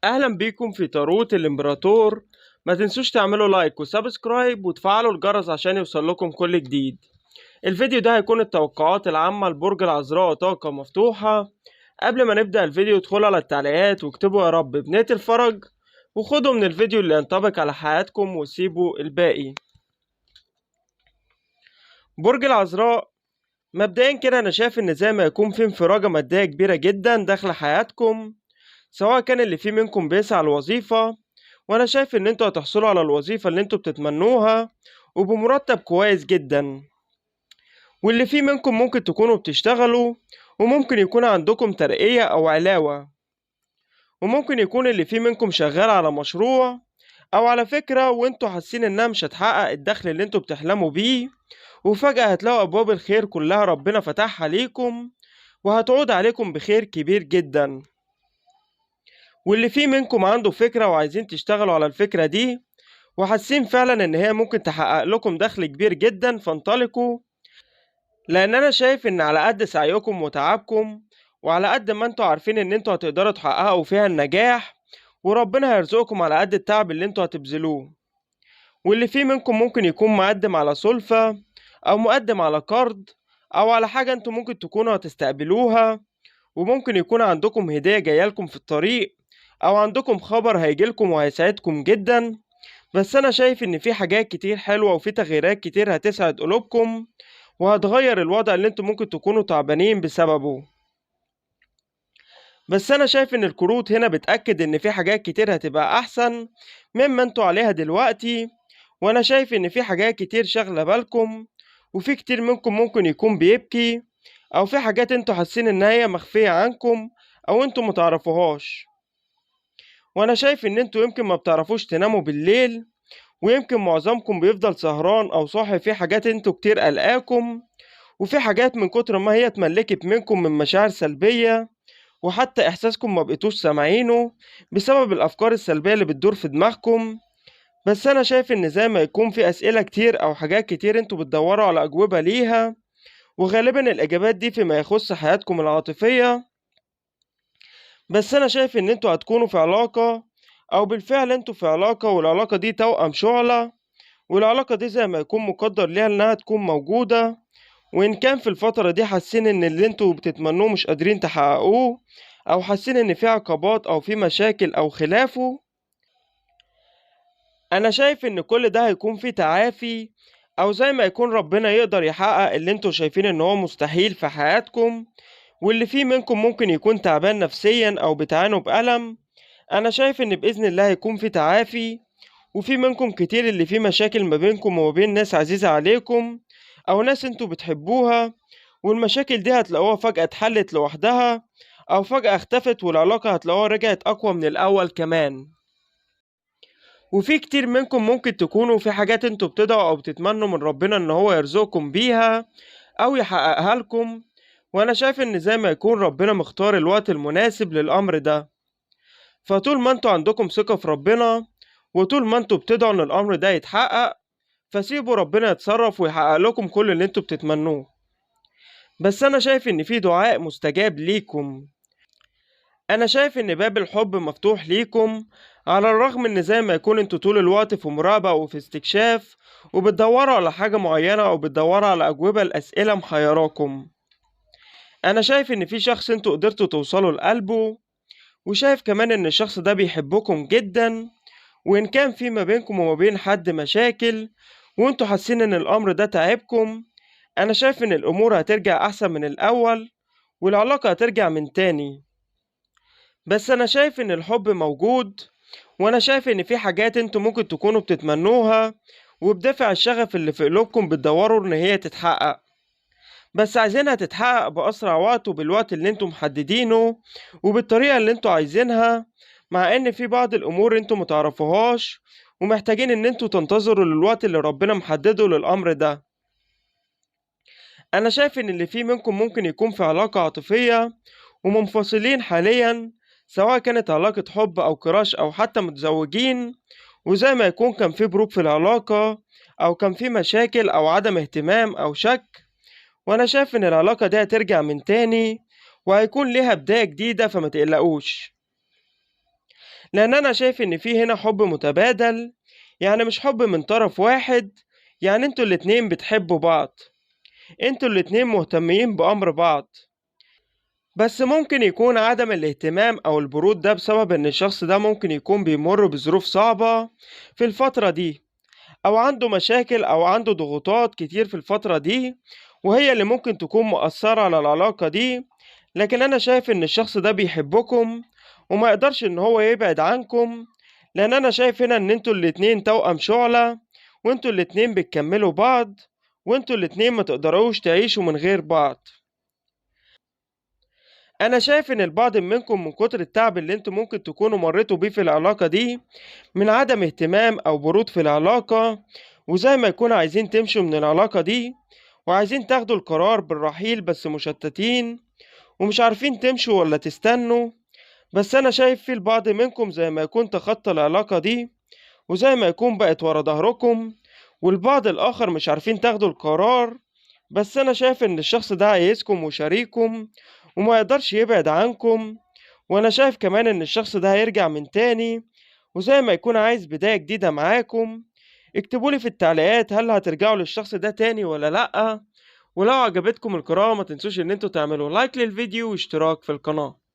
اهلا بيكم في طاروت الامبراطور. ما تنسوش تعملوا لايك وسبسكرايب وتفعلوا الجرس عشان يوصل لكم كل جديد. الفيديو ده هيكون التوقعات العامة لبرج العذراء طاقة مفتوحة. قبل ما نبدأ الفيديو ادخلوا على التعليقات واكتبوا يا رب بنية الفرج، وخدوا من الفيديو اللي ينطبق على حياتكم وسيبوا الباقي. برج العذراء، مبدئيا كده انا شايف ان زي ما يكون في انفراجة مادية كبيرة جدا داخل حياتكم، سواء كان اللي فيه منكم بيسعى لوظيفة، وانا شايف ان انتوا هتحصلوا على الوظيفة اللي انتوا بتتمنوها وبمرتب كويس جدا. واللي فيه منكم ممكن تكونوا بتشتغلوا، وممكن يكون عندكم ترقية او علاوة، وممكن يكون اللي فيه منكم شغال على مشروع او على فكرة وانتوا حاسين انها مش هتحقق الدخل اللي انتوا بتحلموا بيه، وفجأة هتلاقوا ابواب الخير كلها ربنا فتحها ليكم وهتعود عليكم بخير كبير جدا. واللي فيه منكم عنده فكرة وعايزين تشتغلوا على الفكرة دي وحاسين فعلا ان هي ممكن تحقق لكم دخل كبير جدا، فانطلقوا. لان انا شايف ان على قد سعيكم وتعبكم وعلى قد ما انتوا عارفين ان انتوا هتقدروا تحققوا فيها النجاح، وربنا هيرزقكم على قد التعب اللي انتوا هتبذلوه. واللي فيه منكم ممكن يكون مقدم على سلفة او مقدم على قرض او على حاجة انتوا ممكن تكونوا هتستقبلوها، وممكن يكون عندكم هدية جايلكم في الطريق او عندكم خبر هيجيلكم وهيساعدكم جدا. بس انا شايف ان في حاجات كتير حلوة وفي تغييرات كتير هتسعد قلوبكم وهتغير الوضع اللي انتم ممكن تكونوا تعبانين بسببه. بس انا شايف ان الكروت هنا بتأكد ان في حاجات كتير هتبقى احسن مما انتوا عليها دلوقتي. وانا شايف ان في حاجات كتير شاغلة بالكم، وفي كتير منكم ممكن يكون بيبكي، او في حاجات انتوا حاسين ان هي مخفية عنكم او انتوا متعرفوهاش. وانا شايف ان انتوا يمكن ما بتعرفوش تناموا بالليل، ويمكن معظمكم بيفضل سهران او صاحي في حاجات انتوا كتير قلقاكم، وفي حاجات من كتر ما هي اتملكت منكم من مشاعر سلبية، وحتى احساسكم ما بقيتوش سامعينه بسبب الافكار السلبية اللي بتدور في دماغكم. بس انا شايف ان زي ما يكون في اسئلة كتير او حاجات كتير انتوا بتدوروا على اجوبة ليها، وغالبا الاجابات دي فيما يخص حياتكم العاطفية. بس انا شايف ان انتوا هتكونوا في علاقة، او بالفعل انتوا في علاقة، والعلاقة دي توأم شعلة، والعلاقة دي زي ما يكون مقدر ليها انها تكون موجودة. وان كان في الفترة دي حاسين ان اللي انتوا بتتمنوه مش قادرين تحققوه، او حاسين ان في عقبات او في مشاكل او خلافه، انا شايف ان كل ده هيكون فيه تعافي، او زي ما يكون ربنا يقدر يحقق اللي انتوا شايفين ان هو مستحيل في حياتكم. واللي فيه منكم ممكن يكون تعبان نفسيا او بتعانوا بألم، انا شايف ان باذن الله هيكون في تعافي. وفي منكم كتير اللي فيه مشاكل ما بينكم وما بين ناس عزيزة عليكم او ناس انتوا بتحبوها، والمشاكل دي هتلاقوها فجأة اتحلت لوحدها، او فجأة اختفت والعلاقة هتلاقوها رجعت اقوى من الاول كمان. وفي كتير منكم ممكن تكونوا في حاجات انتوا بتدعوا او بتتمنوا من ربنا ان هو يرزقكم بيها او يحققها لكم، وانا شايف ان زي ما يكون ربنا مختار الوقت المناسب للامر ده. فطول ما انتوا عندكم ثقة في ربنا، وطول ما انتوا بتدعوا ان الامر ده يتحقق، فسيبوا ربنا يتصرف ويحقق لكم كل اللي انتوا بتتمنوه. بس انا شايف ان في دعاء مستجاب ليكم. انا شايف ان باب الحب مفتوح ليكم، على الرغم ان زي ما يكون انتوا طول الوقت في مراقبة وفي استكشاف، وبتدوروا على حاجة معينة او بتدوروا على اجوبة لاسئلة محيراكم. انا شايف ان في شخص انتوا قدرتوا توصلوا لقلبه، وشايف كمان ان الشخص ده بيحبكم جدا. وإن كان في ما بينكم وما بين حد مشاكل وانتوا حاسين إن الأمر ده تعبكم، أنا شايف إن الأمور هترجع أحسن من الأول، والعلاقة هترجع من تاني. بس أنا شايف إن الحب موجود، وأنا شايف إن في حاجات انتوا ممكن تكونوا بتتمنوها، وبدافع الشغف اللي في قلوبكم بتدوروا إن هي تتحقق، بس عايزينها تتحقق بأسرع وقت وبالوقت اللي انتوا محددينه وبالطريقة اللي انتوا عايزينها. مع ان في بعض الامور انتوا متعرفوهاش، ومحتاجين ان انتوا تنتظروا للوقت اللي ربنا محدده للامر ده. انا شايف ان اللي فيه منكم ممكن يكون في علاقة عاطفية ومنفصلين حاليا، سواء كانت علاقة حب او كراش او حتى متزوجين، وزي ما يكون كان في بروك في العلاقة، او كان في مشاكل او عدم اهتمام او شك. وانا شايف ان العلاقة دي هترجع من تاني، وهيكون ليها بداية جديدة، فما تقلقوش. لأن أنا شايف إن في هنا حب متبادل، يعني مش حب من طرف واحد، يعني انتوا الاتنين بتحبوا بعض، انتوا الاتنين مهتمين بأمر بعض. بس ممكن يكون عدم الاهتمام أو البرود ده بسبب إن الشخص ده ممكن يكون بيمر بظروف صعبة في الفترة دي، أو عنده مشاكل أو عنده ضغوطات كتير في الفترة دي، وهي اللي ممكن تكون مؤثرة على العلاقة دي. لكن أنا شايف إن الشخص ده بيحبكم وما يقدرش إن هو يبعد عنكم، لأن أنا شايف هنا إن انتوا الاتنين توأم شعلة، وانتوا الاتنين بتكملوا بعض، وانتوا الاتنين ما تقدروش تعيشوا من غير بعض. أنا شايف إن البعض منكم من كتر التعب اللي انتوا ممكن تكونوا مريتوا بيه في العلاقة دي، من عدم اهتمام أو برود في العلاقة، وزي ما يكون عايزين تمشوا من العلاقة دي، وعايزين تاخدوا القرار بالرحيل بس مشتتين، ومش عارفين تمشوا ولا تستنوا. بس أنا شايف في البعض منكم زي ما يكون تخطى العلاقة دي، وزي ما يكون بقت ورا ظهركم، والبعض الآخر مش عارفين تاخدوا القرار. بس أنا شايف إن الشخص ده عايزكم وشريككم وما يقدرش يبعد عنكم. وأنا شايف كمان إن الشخص ده هيرجع من تاني، وزي ما يكون عايز بداية جديدة معاكم. اكتبولي في التعليقات هل هترجعوا للشخص ده تاني ولا لأ. ولو عجبتكم القراءة ما تنسوش إن انتوا تعملوا لايك للفيديو واشتراك في القناة.